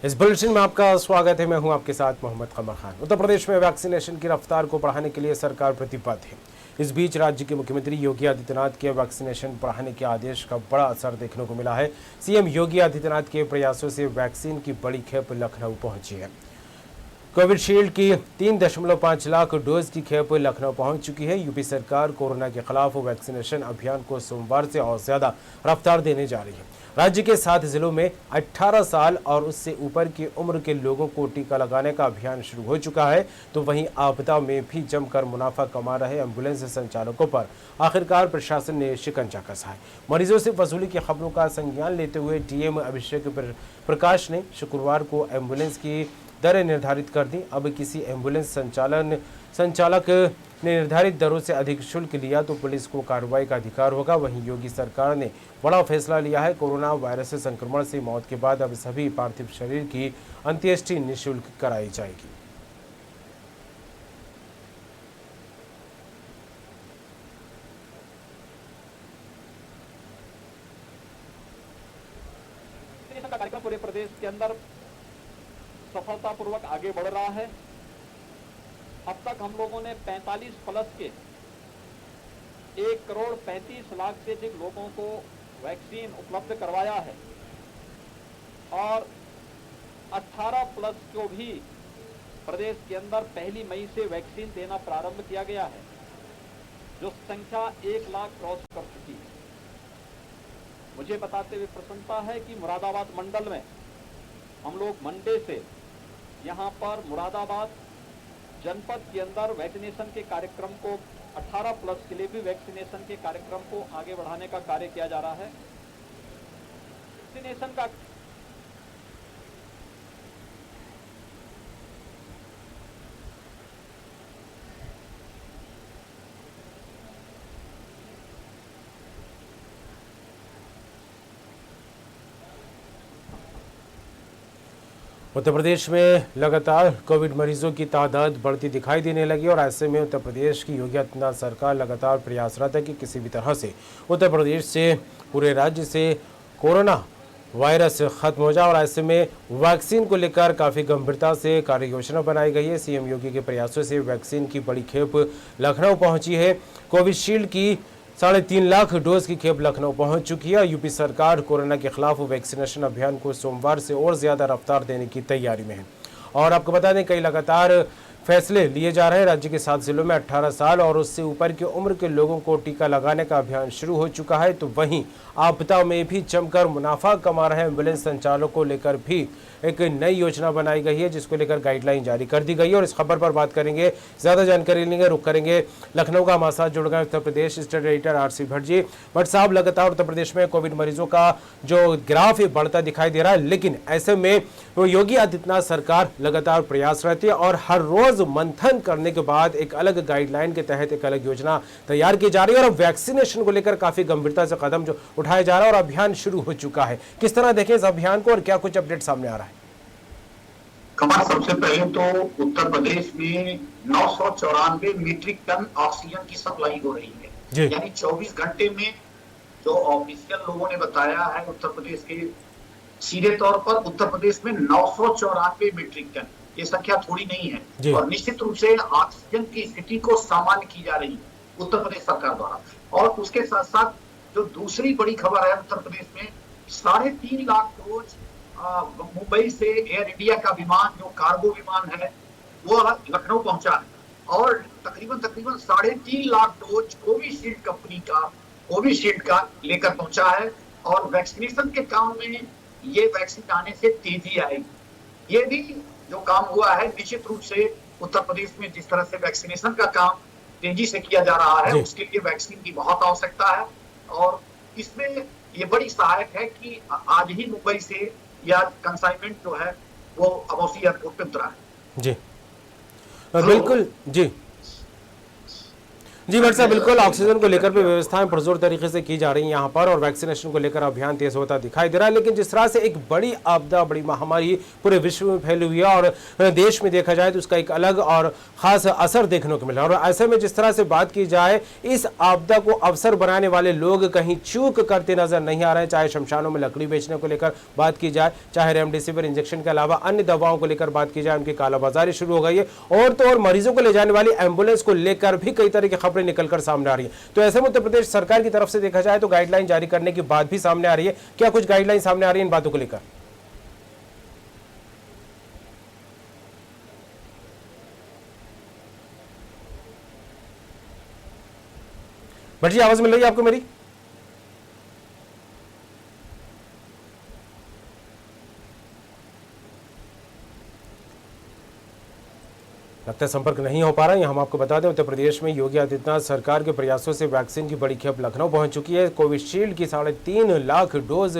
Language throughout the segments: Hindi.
इस बुलेटिन में आपका स्वागत है। मैं हूं आपके साथ मोहम्मद कमर खान। उत्तर प्रदेश में वैक्सीनेशन की रफ्तार को बढ़ाने के लिए सरकार प्रतिबद्ध है। इस बीच राज्य के मुख्यमंत्री योगी आदित्यनाथ के वैक्सीनेशन बढ़ाने के आदेश का बड़ा असर देखने को मिला है। सीएम योगी आदित्यनाथ के प्रयासों से वैक्सीन की बड़ी खेप लखनऊ पहुंची है। कोविशील्ड की 3.5 लाख डोज की खेप लखनऊ पहुंच चुकी है। यूपी सरकार कोरोना के खिलाफ वैक्सीनेशन अभियान को सोमवार से और ज्यादा रफ्तार देने जा रही है। राज्य के 7 जिलों में 18 साल और उससे ऊपर की उम्र के लोगों को टीका लगाने का अभियान शुरू हो चुका है। तो वहीं आपदा में भी जमकर मुनाफा कमा रहे एम्बुलेंस संचालकों पर आखिरकार प्रशासन ने शिकंजा कसा है। मरीजों से वसूली की खबरों का संज्ञान लेते हुए डीएम अभिषेक प्रकाश ने शुक्रवार को एम्बुलेंस की दरें निर्धारित कर दी। अब किसी एम्बुलेंस संचालक ने निर्धारित दरों से अधिक शुल्क लिया तो पुलिस को कार्रवाई का अधिकार होगा। वहीं योगी सरकार ने बड़ा फैसला लिया है। कोरोना वायरस से संक्रमण से मौत के बाद अब सभी पार्थिव शरीर की अंत्येष्टि निःशुल्क कराई जाएगी। कार्यक्रम पूरे प्रदेश के अंदर सफलतापूर्वक आगे बढ़ रहा है। अब तक हम लोगों ने 45 प्लस के 1,35,00,000 से अधिक लोगों को वैक्सीन उपलब्ध करवाया है और 18 प्लस को भी प्रदेश के अंदर 1 मई से वैक्सीन देना प्रारंभ किया गया है, जो संख्या 1 लाख क्रॉस कर चुकी है। मुझे बताते हुए प्रसन्नता है कि मुरादाबाद मंडल में हम लोग मंडे से यहाँ पर मुरादाबाद जनपद के अंदर वैक्सीनेशन के कार्यक्रम को 18 प्लस के लिए भी वैक्सीनेशन के कार्यक्रम को आगे बढ़ाने का कार्य किया जा रहा है। वैक्सीनेशन का उत्तर प्रदेश में लगातार कोविड मरीजों की तादाद बढ़ती दिखाई देने लगी और ऐसे में उत्तर प्रदेश की योगी आदित्यनाथ सरकार लगातार प्रयासरत है कि किसी भी तरह से उत्तर प्रदेश से, पूरे राज्य से कोरोना वायरस खत्म हो जाए। और ऐसे में वैक्सीन को लेकर काफ़ी गंभीरता से कार्य योजना बनाई गई है। सीएम योगी के प्रयासों से वैक्सीन की बड़ी खेप लखनऊ पहुंची है। कोविशील्ड की 3.5 लाख डोज की खेप लखनऊ पहुंच चुकी है। यूपी सरकार कोरोना के खिलाफ वैक्सीनेशन अभियान को सोमवार से और ज्यादा रफ्तार देने की तैयारी में है। और आपको बता दें, कई लगातार फैसले लिए जा रहे हैं। राज्य के 7 जिलों में 18 साल और उससे ऊपर की उम्र के लोगों को टीका लगाने का अभियान शुरू हो चुका है। तो वहीं आपदा में भी जमकर मुनाफा कमा रहे एम्बुलेंस संचालकों को लेकर भी एक नई योजना बनाई गई है, जिसको लेकर गाइडलाइन जारी कर दी गई है। और इस खबर पर बात करेंगे, ज़्यादा जानकारी लेंगे, रुक करेंगे लखनऊ का। हमारे साथ जुड़ गए Uttar Pradesh state editor RC Bhatt ji. Bhatt साहब, लगातार उत्तर प्रदेश में कोविड मरीजों का जो ग्राफ है बढ़ता दिखाई दे रहा है, लेकिन ऐसे में योगी आदित्यनाथ सरकार लगातार प्रयासरत है और हर रोज मंथन करने के बाद एक अलग गाइडलाइन के तहत एक अलग योजना तैयार की जा रही है। और वैक्सीनेशन को लेकर काफी गंभीरता से कदम जो उठाया जा रहा है और अभियान शुरू हो चुका है। किस तरह देखें इस अभियान को और क्या कुछ अपडेट सामने आ रहा है? कमर, सबसे पहले तो उत्तर प्रदेश में 994 मीट्रिक टन ऑक्सीजन की सप्लाई हो रही है। यानी 24 घंटे में जो ऑफिशियल लोगों ने बताया है उत्तर प्रदेश के, सीधे तौर पर उत्तर प्रदेश में 994 मीट्रिक टन, ये संख्या थोड़ी नहीं है। और निश्चित रूप से ऑक्सीजन की स्थिति को सामान्य की जा रही है उत्तर प्रदेश सरकार द्वारा। और उसके साथ साथ जो दूसरी बड़ी खबर है, उत्तर प्रदेश में 3.5 लाख डोज मुंबई से एयर इंडिया का विमान, जो कार्गो विमान है, वो लखनऊ पहुंचा है। और तकरीबन 3.5 लाख डोज कोविशील्ड कंपनी का, कोविशील्ड का लेकर पहुंचा है। और वैक्सीनेशन के काम में ये वैक्सीन आने से तेजी आएगी। ये भी जो काम हुआ है, निश्चित रूप से उत्तर प्रदेश में जिस तरह से वैक्सीनेशन का काम तेजी से किया जा रहा है, उसके लिए वैक्सीन की बहुत आवश्यकता है। और इसमें ये बड़ी सहायक है कि आज ही मुंबई से या कंसाइनमेंट जो है वो अमौसी एयरपोर्ट पे उतरा है। जी बिल्कुल जी। जी भट्ट साहब, बिल्कुल ऑक्सीजन को लेकर भी व्यवस्थाएं पुरजोर तरीके से की जा रही हैं यहाँ पर, और वैक्सीनेशन को लेकर अभियान तेज होता दिखाई दे रहा है। लेकिन जिस तरह से एक बड़ी आपदा, बड़ी महामारी पूरे विश्व में फैली हुई है और देश में देखा जाए तो उसका एक अलग और खास असर देखने को मिला, और ऐसे में जिस तरह से बात की जाए, इस आपदा को अवसर बनाने वाले लोग कहीं चूक करते नजर नहीं आ रहे हैं। चाहे शमशानों में लकड़ी बेचने को लेकर बात की जाए, चाहे रेमडेसिविर इंजेक्शन के अलावा अन्य दवाओं को लेकर बात की जाए, उनकी कालाबाजारी शुरू हो गई है। और तो और मरीजों को ले जाने वाली एम्बुलेंस को लेकर भी कई तरह की खबरें निकलकर सामने आ रही है। तो ऐसे में उत्तर प्रदेश सरकार की तरफ से देखा जाए तो गाइडलाइन जारी करने की बात भी सामने आ रही है। क्या कुछ गाइडलाइन सामने आ रही है इन बातों को लेकर? भट्ट जी, आवाज मिल रही है आपको मेरी? लगता है संपर्क नहीं हो पा रहा है। हम आपको बता दें, उत्तर प्रदेश में योगी आदित्यनाथ सरकार के प्रयासों से वैक्सीन की बड़ी खेप लखनऊ पहुंच चुकी है। कोविशील्ड की 3.5 लाख डोज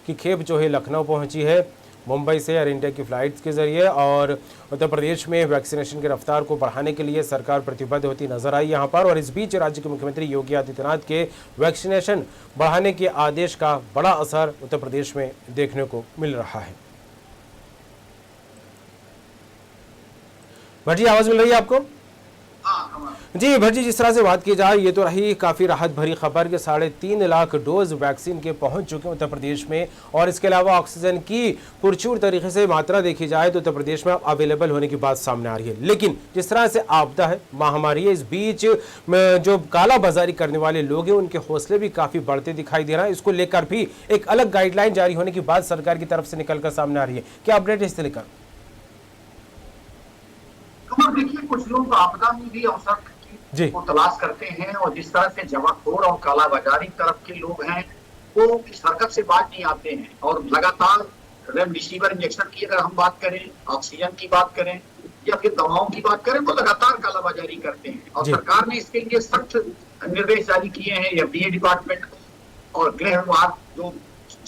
की खेप जो है लखनऊ पहुंची है मुंबई से एयर इंडिया की फ्लाइट्स के जरिए। और उत्तर प्रदेश में वैक्सीनेशन की रफ्तार को बढ़ाने के लिए सरकार प्रतिबद्ध होती नजर आई यहाँ पर। और इस बीच राज्य के मुख्यमंत्री योगी आदित्यनाथ के वैक्सीनेशन बढ़ाने के आदेश का बड़ा असर उत्तर प्रदेश में देखने को मिल रहा है। भट्ट जी, आवाज मिल रही है आपको? जी भट्ट जी, जिस तरह से बात की जाए, ये तो रही काफ़ी राहत भरी खबर कि 3.5 लाख डोज वैक्सीन के पहुंच चुके हैं उत्तर प्रदेश में। और इसके अलावा ऑक्सीजन की पुरचूर तरीके से मात्रा देखी जाए तो उत्तर प्रदेश में अवेलेबल होने की बात सामने आ रही है। लेकिन जिस तरह से आपदा है, महामारी है, इस बीच जो काला बाजारी करने वाले लोग हैं उनके हौसले भी काफ़ी बढ़ते दिखाई दे रहा है। इसको लेकर भी एक अलग गाइडलाइन जारी होने की बात सरकार की तरफ से निकलकर सामने आ रही है। क्या अपडेट है इससे लेकर? देखिए, कुछ लोग आपदा में भी अवसर को तलाश करते हैं, और जिस तरह से जमाखोर और कालाबाजारी तरफ के लोग हैं वो इस हरकत से बाज नहीं आते हैं। और लगातार रेमडेसिविर इंजेक्शन की अगर हम बात करें, ऑक्सीजन की बात करें या फिर दवाओं की बात करें, तो लगातार कालाबाजारी करते हैं। और सरकार ने इसके लिए सख्त निर्देश जारी किए हैं एफडीए डिपार्टमेंट और गृह विभाग, जो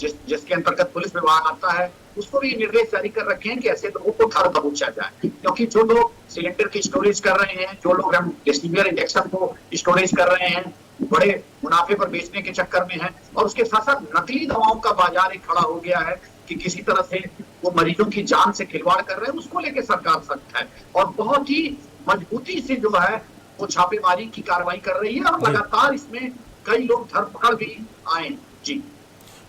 जिसके अंतर्गत पुलिस विभाग आता है, उसको भी निर्देश जारी कर रखे हैं कि ऐसे लोगों को घर पहुंचा जाए। क्योंकि जो लोग सिलेंडर की स्टोरेज कर रहे हैं, जो लोग रेमडेसिविर इंजेक्शन को स्टोरेज कर रहे हैं, बड़े मुनाफे पर बेचने के चक्कर में हैं, और उसके साथ साथ नकली दवाओं का बाजार एक खड़ा हो गया है कि किसी तरह से वो मरीजों की जान से खिलवाड़ कर रहे हैं। उसको लेकर सरकार सख्त है और बहुत ही मजबूती से जो है वो छापेमारी की कार्रवाई कर रही है, और लगातार इसमें कई लोग धरपकड़ भी आए। जी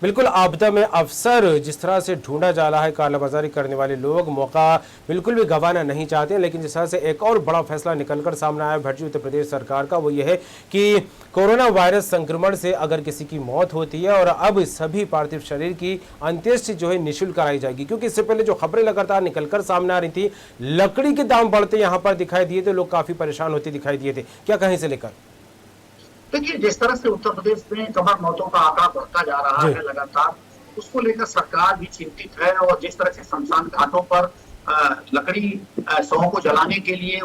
बिल्कुल, आपदा में अवसर जिस तरह से ढूंढा जा रहा है, कालाबाजारी करने वाले लोग मौका बिल्कुल भी गंवाना नहीं चाहते। लेकिन जिस तरह से एक और बड़ा फैसला निकलकर सामने आया भट्ट जी उत्तर प्रदेश सरकार का, वो ये है कि कोरोना वायरस संक्रमण से अगर किसी की मौत होती है और अब सभी पार्थिव शरीर की अंत्येष्टि जो है निःशुल्क कराई जाएगी। क्योंकि इससे पहले जो खबरें लगातार निकलकर सामने आ रही थी, लकड़ी के दाम बढ़ते यहाँ पर दिखाई दिए थे, लोग काफी परेशान होते दिखाई दिए थे। क्या कहीं से लेकर? देखिए, जिस तरह से उत्तर प्रदेश में कमर मौतों का आंकड़ा बढ़ता जा रहा है लगातार, उसको लेकर सरकार भी चिंतित है। और जिस तरह से शमशान घाटों पर लकड़ी शवों को जलाने के लिए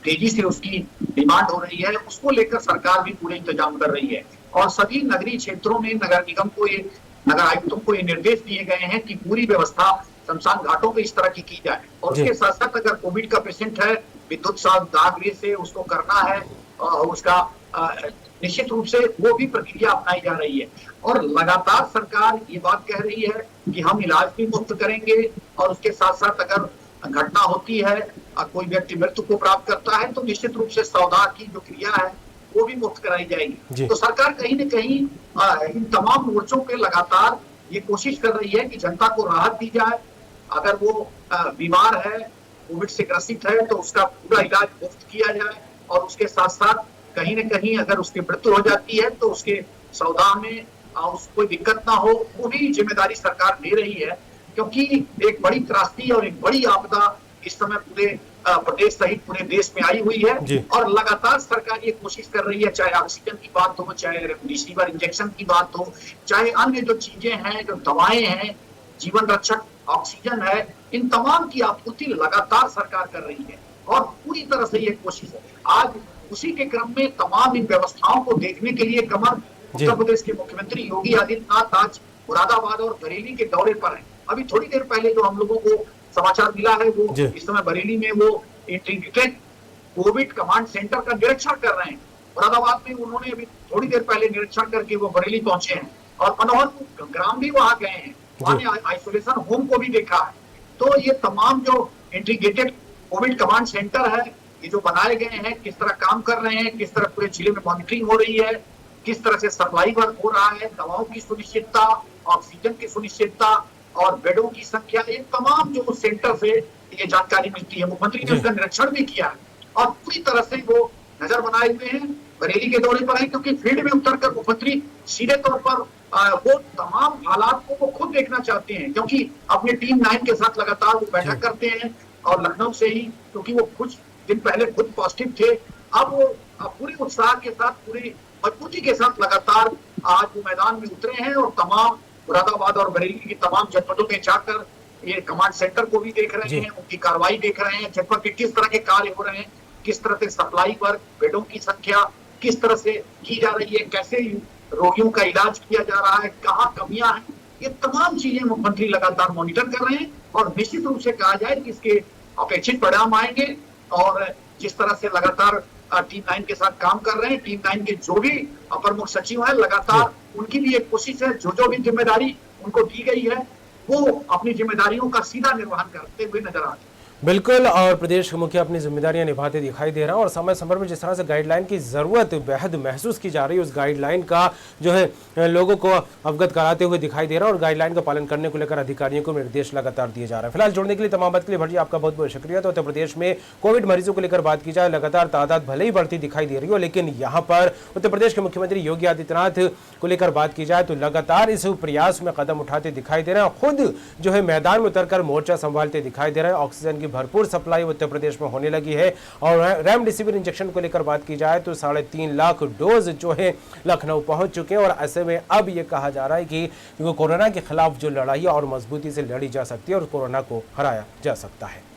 तेजी से उसकी डिमांड हो रही है, उसको लेकर सरकार भी पूरे इंतजाम कर रही है। और सभी नगरीय क्षेत्रों में नगर निगम को नगर आयुक्तों को ये निर्देश दिए गए हैं कि पूरी व्यवस्था शमशान घाटों पे इस तरह की जाए। और उसके साथ साथ अगर कोविड का पेशेंट है, विद्युत दाहगृह से उसको करना है, और उसका निश्चित रूप से वो भी प्रक्रिया अपनाई जा रही है। और लगातार सरकार ये बात कह रही है कि हम इलाज भी मुफ्त करेंगे, और उसके साथ साथ अगर घटना होती है, कोई व्यक्ति मृत्यु को प्राप्त करता है, तो निश्चित रूप से सौदा की जो क्रिया है वो भी मुफ्त कराई जाएगी। तो सरकार कहीं न कहीं इन तमाम मोर्चों पे लगातार ये कोशिश कर रही है कि जनता को राहत दी जाए। अगर वो बीमार है, कोविड से ग्रसित है, तो उसका पूरा इलाज मुफ्त किया जाए। और उसके साथ साथ कहीं न कहीं अगर उसकी मृत्यु हो जाती है तो उसके सौदा में उसको कोई दिक्कत ना हो, वो भी जिम्मेदारी सरकार ले रही है। क्योंकि एक बड़ी त्रासदी और एक बड़ी आपदा इस समय पूरे प्रदेश सहित पूरे देश में आई हुई है। और लगातार सरकार ये कोशिश कर रही है, चाहे ऑक्सीजन की बात हो, चाहे रेमडेसिविर इंजेक्शन की बात हो, चाहे अन्य जो चीजें हैं, जो दवाएं हैं, जीवन रक्षक ऑक्सीजन है, इन तमाम की आपूर्ति लगातार सरकार कर रही है। और पूरी तरह से ये कोशिश है। आज उसी के क्रम में तमाम इन व्यवस्थाओं को देखने के लिए कमर उत्तर प्रदेश के मुख्यमंत्री योगी आदित्यनाथ आज मुरादाबाद और बरेली के दौरे पर हैं। अभी थोड़ी देर पहले जो हम लोगों को समाचार मिला है, वो इस समय बरेली में वो इंटीग्रेटेड कोविड कमांड सेंटर का निरीक्षण कर रहे हैं। मुरादाबाद में उन्होंने अभी थोड़ी देर पहले निरीक्षण करके वो बरेली पहुंचे हैं और मनोहर ग्राम भी वहां गए हैं, वहां आइसोलेशन होम को भी देखा है। तो ये तमाम जो इंटीग्रेटेड कोविड कमांड सेंटर है, ये जो बनाए गए हैं, किस तरह काम कर रहे हैं, किस तरह पूरे जिले में मॉनिटरिंग हो रही है, किस तरह से सप्लाई वर्क हो रहा है, दवाओं की सुनिश्चितता, ऑक्सीजन की सुनिश्चितता और बेडों की संख्या, ये तमाम जो सेंटर से ये जानकारी मिलती है। मुख्यमंत्री ने उसका निरीक्षण भी किया है और पूरी तरह से वो नजर बनाए हुए हैं, बरेली के दौरे पर है, क्योंकि फील्ड में उतरकर मुख्यमंत्री सीधे तौर पर वो तमाम हालात को वो खुद देखना चाहते हैं, क्योंकि अपने टीम 9 के साथ लगातार वो बैठक करते हैं और लखनऊ से ही, क्योंकि वो कुछ दिन पहले खुद पॉजिटिव थे, अब वो पूरे उत्साह के साथ, पूरी मजबूती के साथ लगातार आज वो मैदान में उतरे हैं और तमाम मुरादाबाद और बरेली की तमाम जनपदों में जाकर ये कमांड सेंटर को भी देख रहे हैं, उनकी कार्रवाई देख रहे हैं, जनपद के किस तरह के कार्य हो रहे हैं, किस तरह से सप्लाई वर्क, बेडों की संख्या किस तरह से की जा रही है, कैसे रोगियों का इलाज किया जा रहा है, कहाँ कमियां हैं, ये तमाम चीजें मुख्यमंत्री लगातार मॉनिटर कर रहे हैं और निश्चित रूप से कहा जाए कि इसके अपेक्षित परिणाम आएंगे। और जिस तरह से लगातार टीम 9 के साथ काम कर रहे हैं, टीम 9 के जो भी अपर मुख्य सचिव है, लगातार उनकी भी एक कोशिश है, जो भी जिम्मेदारी उनको दी गई है वो अपनी जिम्मेदारियों का सीधा निर्वहन करते हुए नजर आ रहे हैं। बिल्कुल, और प्रदेश के मुखिया अपनी जिम्मेदारियां निभाते दिखाई दे रहा है और समय समय पर जिस तरह से गाइडलाइन की ज़रूरत बेहद महसूस की जा रही है, उस गाइडलाइन का जो है लोगों को अवगत कराते हुए दिखाई दे रहा है और गाइडलाइन का पालन करने को लेकर अधिकारियों को निर्देश लगातार दिए जा रहा है। फिलहाल जुड़ने के लिए, तमाम बात के लिए भट्ट जी आपका बहुत बहुत शुक्रिया। तो उत्तर प्रदेश में कोविड मरीजों को लेकर बात की जाए, लगातार तादाद भले ही बढ़ती दिखाई दे रही हो, लेकिन यहाँ पर उत्तर प्रदेश के मुख्यमंत्री योगी आदित्यनाथ को लेकर बात की जाए तो लगातार इस प्रयास में कदम उठाते दिखाई दे रहे हैं, खुद जो है मैदान में उतरकर मोर्चा संभालते दिखाई दे रहे हैं। ऑक्सीजन की भरपूर सप्लाई उत्तर प्रदेश में होने लगी है और रेमडेसिविर इंजेक्शन को लेकर बात की जाए तो 3.5 लाख डोज जो है लखनऊ पहुंच चुके हैं और ऐसे में अब यह कहा जा रहा है कि कोरोना के खिलाफ जो लड़ाई और मजबूती से लड़ी जा सकती है और कोरोना को हराया जा सकता है।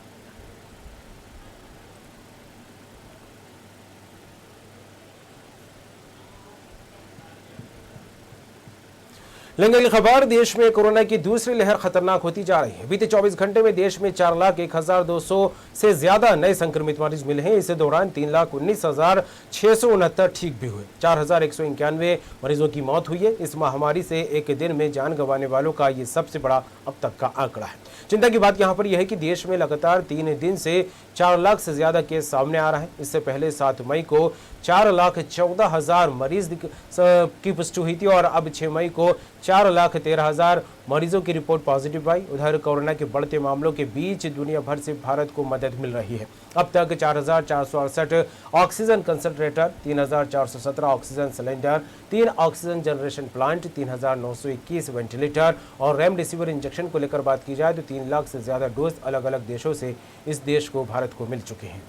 लेंगे अगली खबर, देश में कोरोना की दूसरी लहर खतरनाक होती जा रही है। बीते 24 घंटे में देश में 4,01,200 से ज्यादा नए संक्रमित मरीज मिले हैं। इस दौरान 3,19,669 ठीक भी हुए। 4,191 मरीजों की मौत हुई है। इस महामारी से एक दिन में जान गंवाने वालों का ये सबसे बड़ा अब तक का आंकड़ा है। चिंता की बात यहाँ पर यह है कि देश में लगातार 3 दिन से 4 लाख से ज्यादा केस सामने आ रहा है। इससे पहले 7 मई को 4,14,000 मरीज की पुष्टि हुई थी और अब 6 मई को 4,13,000 मरीजों की रिपोर्ट पॉजिटिव आई। उधर कोरोना के बढ़ते मामलों के बीच दुनिया भर से भारत को मदद मिल रही है। अब तक 4,468 oxygen concentrator, 3,417 oxygen cylinder, 3 oxygen generation plant, 3,921 ventilator और रेमडेसिविर इंजेक्शन को लेकर बात की जाए तो 3 लाख से ज्यादा डोज अलग अलग देशों से इस देश को, भारत को मिल चुके हैं।